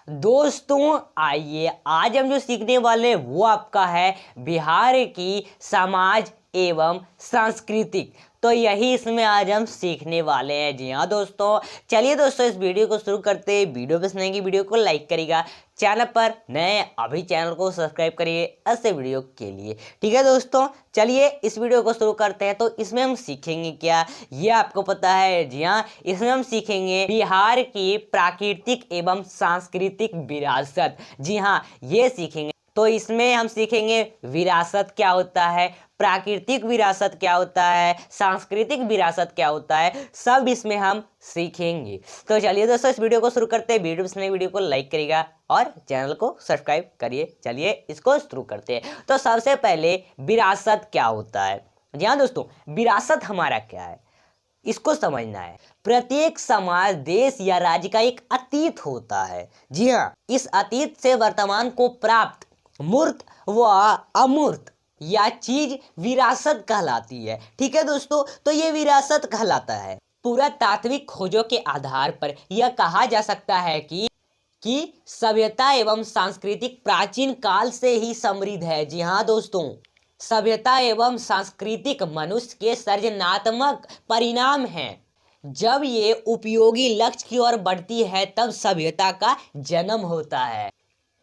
दोस्तों आइए आज हम जो सीखने वाले हैं वो आपका है बिहार की समाज एवं सांस्कृतिक। तो यही इसमें आज हम सीखने वाले हैं। जी हाँ दोस्तों, चलिए दोस्तों इस वीडियो को शुरू करते हैं। वीडियो पसंद आएगी वीडियो को लाइक करिएगा, चैनल पर नए अभी चैनल को सब्सक्राइब करिए ऐसे वीडियो के लिए। ठीक है दोस्तों, चलिए इस वीडियो को शुरू करते हैं। तो इसमें हम सीखेंगे क्या, ये आपको पता है। जी हाँ, इसमें हम सीखेंगे बिहार की प्राकृतिक एवं सांस्कृतिक विरासत। जी हाँ, ये सीखेंगे। तो इसमें हम सीखेंगे विरासत क्या होता है, प्राकृतिक विरासत क्या होता है, सांस्कृतिक विरासत क्या होता है, सब इसमें हम सीखेंगे। तो चलिए दोस्तों इस वीडियो को शुरू करते हैं। वीडियो पसंद आए वीडियो को लाइक करिएगा और चैनल को सब्सक्राइब करिए। चलिए इसको शुरू करते हैं। तो सबसे पहले विरासत क्या होता है। जी हाँ दोस्तों, विरासत हमारा क्या है इसको समझना है। प्रत्येक समाज, देश या राज्य का एक अतीत होता है। जी हाँ, इस अतीत से वर्तमान को प्राप्त मूर्त व अमूर्त या चीज विरासत कहलाती है। ठीक है दोस्तों, तो ये विरासत कहलाता है। पूरा तात्विक खोजों के आधार पर यह कहा जा सकता है कि सभ्यता एवं सांस्कृतिक प्राचीन काल से ही समृद्ध है। जी हाँ दोस्तों, सभ्यता एवं सांस्कृतिक मनुष्य के सृजनात्मक परिणाम हैं। जब ये उपयोगी लक्ष्य की ओर बढ़ती है तब सभ्यता का जन्म होता है।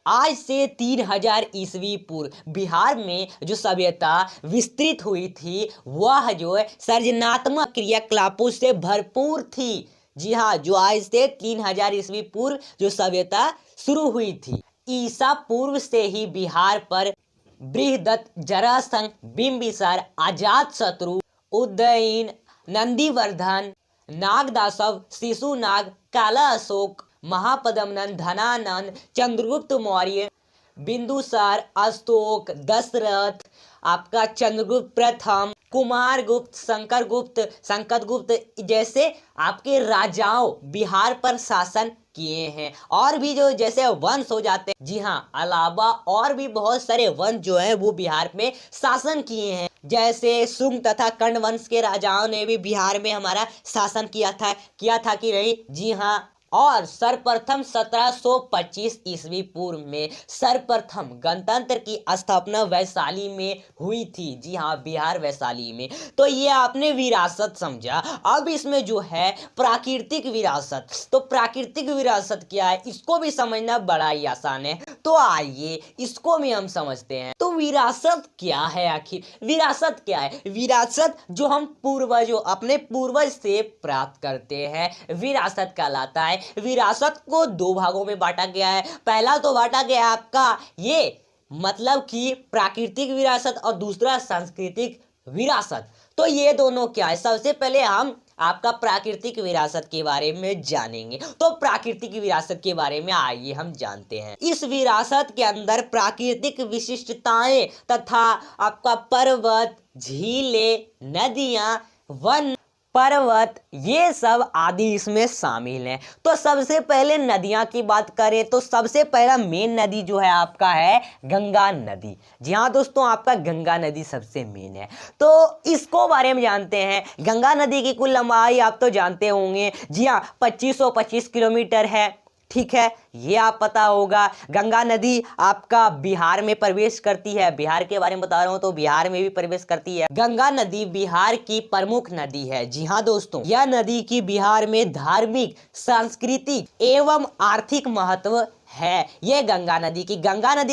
आज से 3000 ईस्वी पूर्व बिहार में जो सभ्यता विस्तृत हुई थी वह जो सृजनात्मक क्रियाकलापों से भरपूर थी। जी हाँ, जो आज से 3000 ईस्वी पूर्व जो सभ्यता शुरू हुई थी। ईसा पूर्व से ही बिहार पर बृहदत्त, जरासंध, बिंबिसार, अजातशत्रु, उदयन, नंदीवर्धन, नागदासव, शिशुनाग, काला अशोक, महापद्मनंद, धनानंद, चंद्रगुप्त मौर्य, बिंदुसार, अशोक, दशरथ, आपका चंद्रगुप्त प्रथम, कुमारगुप्त, शंकरगुप्त जैसे आपके राजाओं बिहार पर शासन किए हैं। और भी जो जैसे वंश हो जाते हैं, जी हाँ, अलावा और भी बहुत सारे वंश जो है वो बिहार में शासन किए हैं। जैसे शुंग तथा कर्ण वंश के राजाओं ने भी बिहार में हमारा शासन किया था कि नहीं। जी हाँ, और सर्वप्रथम 1725 ईस्वी पूर्व में सर्वप्रथम गणतंत्र की स्थापना वैशाली में हुई थी। जी हाँ, बिहार वैशाली में। तो ये आपने विरासत समझा। अब इसमें जो है प्राकृतिक विरासत, तो प्राकृतिक विरासत क्या है इसको भी समझना बड़ा ही आसान है। तो आइए इसको भी हम समझते हैं। तो विरासत क्या है, आखिर विरासत क्या है। विरासत जो हम पूर्वजों अपने पूर्वज से प्राप्त करते हैं विरासत कहलाता है। विरासत को दो भागों में बांटा गया है। पहला तो बांटा गया है आपका ये मतलब कि प्राकृतिक विरासत और दूसरा सांस्कृतिक विरासत। तो ये दोनों क्या है, सबसे पहले हम आपका प्राकृतिक विरासत के बारे में जानेंगे। तो प्राकृतिक विरासत के बारे में आइए हम जानते हैं। इस विरासत के अंदर प्राकृतिक विशिष्टताएं तथा आपका पर्वत, झीलें, नदियां, वन, पर्वत, ये सब आदि इसमें शामिल हैं। तो सबसे पहले नदियां की बात करें तो सबसे पहला मेन नदी जो है आपका है गंगा नदी। जी हाँ दोस्तों, आपका गंगा नदी सबसे मेन है। तो इसको बारे में जानते हैं। गंगा नदी की कुल लंबाई आप तो जानते होंगे। जी हाँ, 2525 किलोमीटर है। ठीक है, ये आप पता होगा। गंगा नदी आपका बिहार में प्रवेश करती है। बिहार के बारे में बता रहा हूं तो बिहार में भी प्रवेश करती है। गंगा नदी बिहार की प्रमुख नदी है। जी हाँ दोस्तों, यह नदी की बिहार में धार्मिक, सांस्कृतिक एवं आर्थिक महत्व है। ये गंगा नदी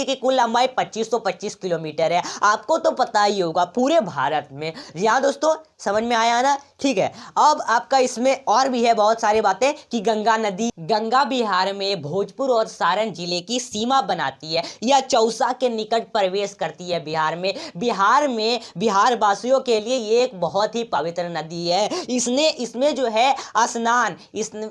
की कुल लंबाई 2525 किलोमीटर है। आपको तो पता ही होगा पूरे भारत में। जी हाँ दोस्तों, समझ में आया ना। ठीक है, अब आपका इसमें और भी है बहुत सारी बातें कि गंगा बिहार में भोजपुर और सारण जिले की सीमा बनाती है। यह चौसा के निकट प्रवेश करती है बिहार में। बिहार वासियों के लिए ये एक बहुत ही पवित्र नदी है। इसमें जो है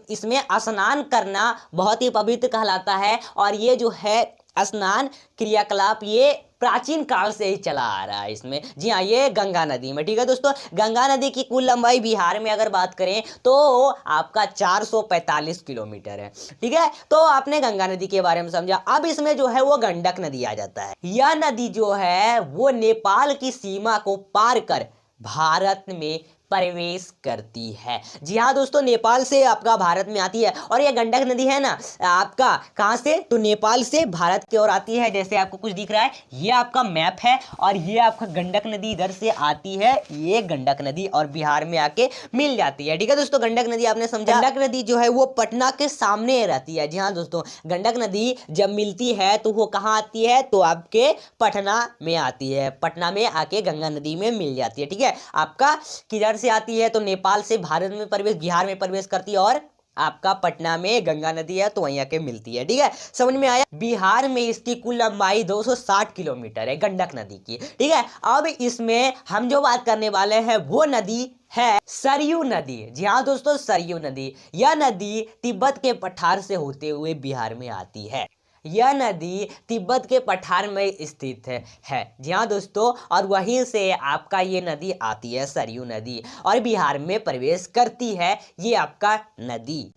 इसमें स्नान करना बहुत ही पवित्र कहलाता है। और ये जो है स्नान क्रियाकलाप ये प्राचीन काल से ही चला आ रहा है इसमें। जी हाँ, ये गंगा नदी में। ठीक है दोस्तों, गंगा नदी की कुल लंबाई बिहार में अगर बात करें तो आपका 445 किलोमीटर है। ठीक है, तो आपने गंगा नदी के बारे में समझा। अब इसमें जो है वो गंडक नदी आ जाता है। यह नदी जो है वो नेपाल की सीमा को पार कर भारत में प्रवेश करती है। जी हाँ दोस्तों, नेपाल से आपका भारत में आती है। और ये गंडक नदी है ना आपका कहाँ से, तो नेपाल से भारत की ओर आती है। जैसे आपको कुछ दिख रहा है, ये आपका मैप है और ये आपका गंडक नदी इधर से आती है, ये गंडक नदी, और बिहार में आके मिल जाती है। ठीक है दोस्तों, गंडक नदी आपने समझा। गंडक नदी जो है वो पटना के सामने रहती है। जी हाँ दोस्तों, गंडक नदी जब मिलती है तो वो कहाँ आती है, तो आपके पटना में आती है, पटना में आके गंगा नदी में मिल जाती है। ठीक है, आपका किधर से आती है, तो नेपाल से भारत में प्रवेश, बिहार में प्रवेश करती है, और आपका पटना में गंगा नदी है तो वहीं आके मिलती है। ठीक है, समझ में आया। बिहार में इसकी कुल लंबाई 260 किलोमीटर है गंडक नदी की। ठीक है, अब इसमें हम जो बात करने वाले हैं वो नदी है सरयू नदी। जी हाँ दोस्तों, सरयू नदी। यह नदी तिब्बत के पठार से होते हुए बिहार में आती है। यह नदी तिब्बत के पठार में स्थित है। जी हाँ दोस्तों, और वहीं से आपका ये नदी आती है, सरयू नदी, और बिहार में प्रवेश करती है ये आपका नदी।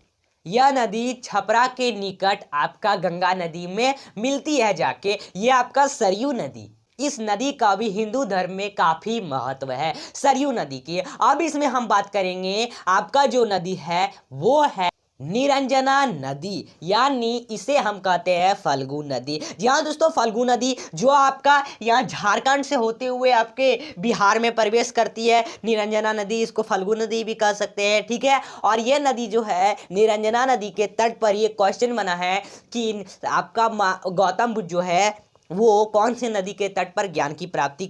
यह नदी छपरा के निकट आपका गंगा नदी में मिलती है जाके, ये आपका सरयू नदी। इस नदी का भी हिंदू धर्म में काफी महत्व है, सरयू नदी की। अब इसमें हम बात करेंगे, आपका जो नदी है वो है निरंजना नदी, यानी इसे हम कहते हैं फल्गु नदी। जी हाँ दोस्तों, फल्गु नदी जो आपका यहाँ झारखंड से होते हुए आपके बिहार में प्रवेश करती है, निरंजना नदी, इसको फल्गु नदी भी कह सकते हैं। ठीक है, और ये नदी जो है निरंजना नदी के तट पर, ये क्वेश्चन बना है कि आपका गौतम बुद्ध जो है वो कौन से नदी के तट पर ज्ञान की प्राप्ति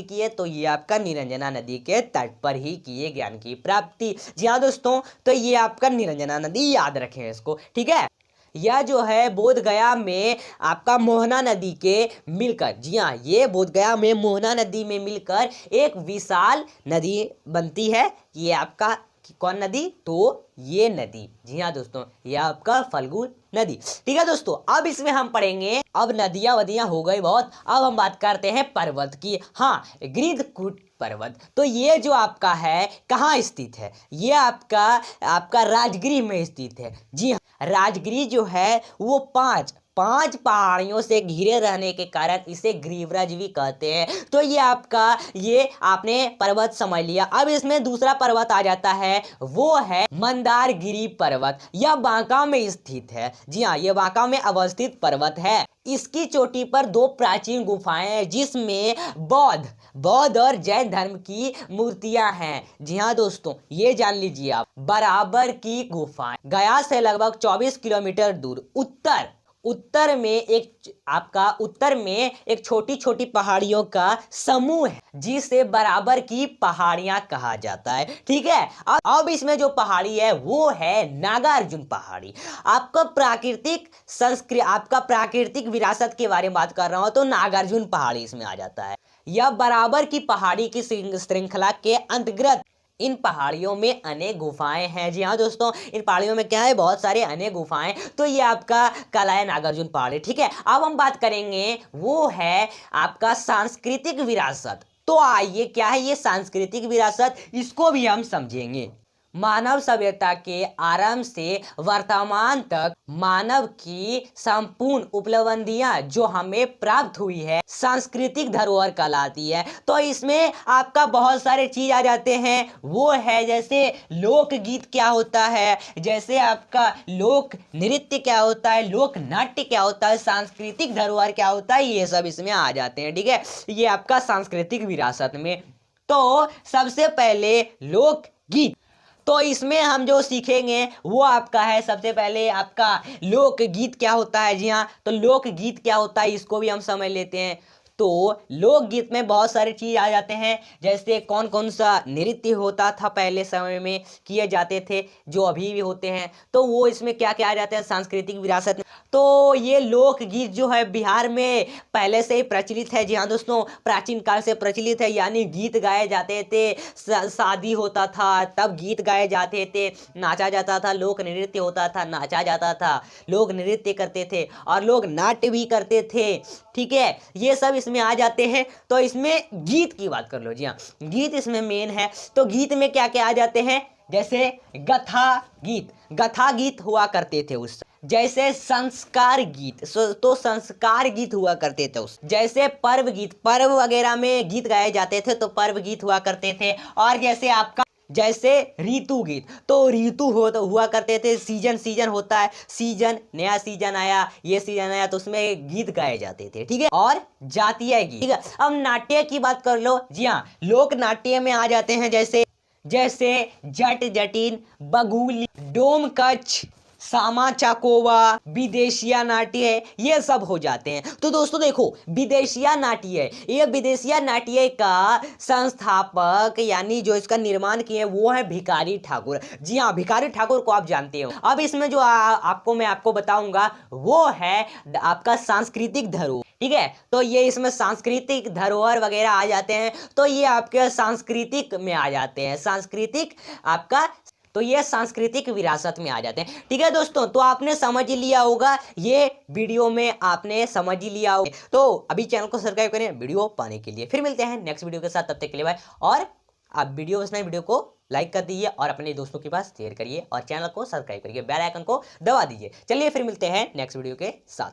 किए, तो ये आपका निरंजना नदी के तट पर ही किए ज्ञान की प्राप्ति। जी हाँ दोस्तों, तो ये आपका निरंजना नदी, याद रखें इसको। ठीक है, यह जो है बोध गया में आपका मोहना नदी के मिलकर, जी हाँ, ये बोध गया में मोहना नदी में मिलकर एक विशाल नदी बनती है। ये आपका कौन नदी, तो ये नदी, जी हाँ दोस्तों, ये आपका फल्गु नदी। ठीक है दोस्तों, अब इसमें हम पढ़ेंगे, अब नदियां वदियां हो गई बहुत, अब हम बात करते हैं पर्वत की। हाँ, गृध्रकूट पर्वत, तो ये जो आपका है कहाँ स्थित है, ये आपका राजगीर में स्थित है। जी हाँ, राजगीर जो है वो पांच पहाड़ियों से घिरे रहने के कारण इसे गिरिराज भी कहते हैं। तो ये आपने पर्वत समझ लिया। अब इसमें दूसरा पर्वत आ जाता है, वो है मंदारगिरी पर्वत। यह बांका में स्थित है। जी हाँ, यह बांका में अवस्थित पर्वत है। इसकी चोटी पर 2 प्राचीन गुफाएं हैं, जिसमें बौद्ध और जैन धर्म की मूर्तियां हैं। जी हाँ दोस्तों, ये जान लीजिए आप, बराबर की गुफाएं गया से लगभग 24 किलोमीटर दूर उत्तर में एक छोटी छोटी पहाड़ियों का समूह है, जिसे बराबर की पहाड़ियां कहा जाता है। ठीक है, अब इसमें जो पहाड़ी है वो है नागार्जुन पहाड़ी। आपका प्राकृतिक विरासत के बारे में बात कर रहा हूं तो नागार्जुन पहाड़ी इसमें आ जाता है। यह बराबर की पहाड़ी की श्रृंखला के अंतर्गत इन पहाड़ियों में अनेक गुफाएं हैं। जी हाँ दोस्तों, इन पहाड़ियों में क्या है, बहुत सारे अनेक गुफाएं। तो ये आपका कहलाए नागार्जुन पहाड़ी। ठीक है, अब हम बात करेंगे वो है आपका सांस्कृतिक विरासत। तो आइए, क्या है ये सांस्कृतिक विरासत, इसको भी हम समझेंगे। मानव सभ्यता के आरंभ से वर्तमान तक मानव की संपूर्ण उपलब्धियां जो हमें प्राप्त हुई है, सांस्कृतिक धरोहर कहलाती है। तो इसमें आपका बहुत सारे चीज आ जाते हैं, वो है जैसे लोकगीत क्या होता है, जैसे आपका लोक नृत्य क्या होता है, लोक नाट्य क्या होता है, सांस्कृतिक धरोहर क्या होता है, ये सब इसमें आ जाते हैं। ठीक है, ये आपका सांस्कृतिक विरासत में। तो सबसे पहले लोकगीत, तो इसमें हम जो सीखेंगे वो आपका है, सबसे पहले आपका लोकगीत क्या होता है। जी हाँ, तो लोकगीत क्या होता है इसको भी हम समझ लेते हैं। तो लोकगीत में बहुत सारे चीज आ जाते हैं, जैसे कौन कौन सा नृत्य होता था पहले समय में किए जाते थे, जो अभी भी होते हैं, तो वो इसमें क्या क्या आ जाते हैं सांस्कृतिक विरासत में। तो ये लोकगीत जो है बिहार में पहले से ही प्रचलित है। जी हाँ दोस्तों, प्राचीन काल से प्रचलित है, यानी गीत गाए जाते थे, शादी होता था तब गीत गाए जाते थे, नाचा जाता था, लोक नृत्य होता था, नाचा जाता था, लोग नृत्य करते थे और लोग नाट्य भी करते थे। ठीक है, ये सब इसमें आ जाते हैं। तो इसमें गीत की बात कर लो। जी हाँ, गीत इसमें मेन है। तो गीत में क्या क्या आ जाते हैं, जैसे गथा गीत हुआ करते थे उस जैसे संस्कार गीत, तो संस्कार गीत हुआ करते थे जैसे पर्व गीत, पर्व वगैरह में गीत गाए जाते थे तो पर्व गीत हुआ करते थे। और जैसे आपका जैसे ऋतु गीत, तो ऋतु हो तो हुआ करते थे, सीजन सीजन होता है, सीजन नया सीजन आया, ये सीजन आया तो उसमें गीत गाए जाते थे, ठीक है। और जातीय गीत, ठीक है। अब नाट्य की बात कर लो, जी हाँ, लोक नाट्य में आ जाते हैं जैसे जैसे जट जटिन, बगुली, डोमकच, सामा चकेवा, विदेशिया नाट्य, ये सब हो जाते हैं। तो दोस्तों देखो, विदेशिया नाट्य, ये विदेशिया नाट्य का संस्थापक यानी जो इसका निर्माण किए वो है भिखारी ठाकुर। जी हाँ, भिखारी ठाकुर को आप जानते हो। अब इसमें जो मैं आपको बताऊंगा वो है आपका सांस्कृतिक धरोहर, ठीक है। तो ये इसमें सांस्कृतिक धरोहर वगैरह आ जाते हैं, तो ये आपके सांस्कृतिक में आ जाते हैं, सांस्कृतिक आपका, तो ये सांस्कृतिक विरासत में आ जाते हैं, ठीक है दोस्तों। तो आपने समझ ही लिया होगा, ये वीडियो में आपने समझ ही लिया होगा। तो अभी चैनल को सब्सक्राइब करें वीडियो पाने के लिए। फिर मिलते हैं नेक्स्ट वीडियो के साथ, तब तक के लिए बाय। और आप वीडियो को लाइक कर दीजिए और अपने दोस्तों के पास शेयर करिए और चैनल को सब्सक्राइब करिए, बेल आइकन को दबा दीजिए। चलिए फिर मिलते हैं नेक्स्ट वीडियो के साथ।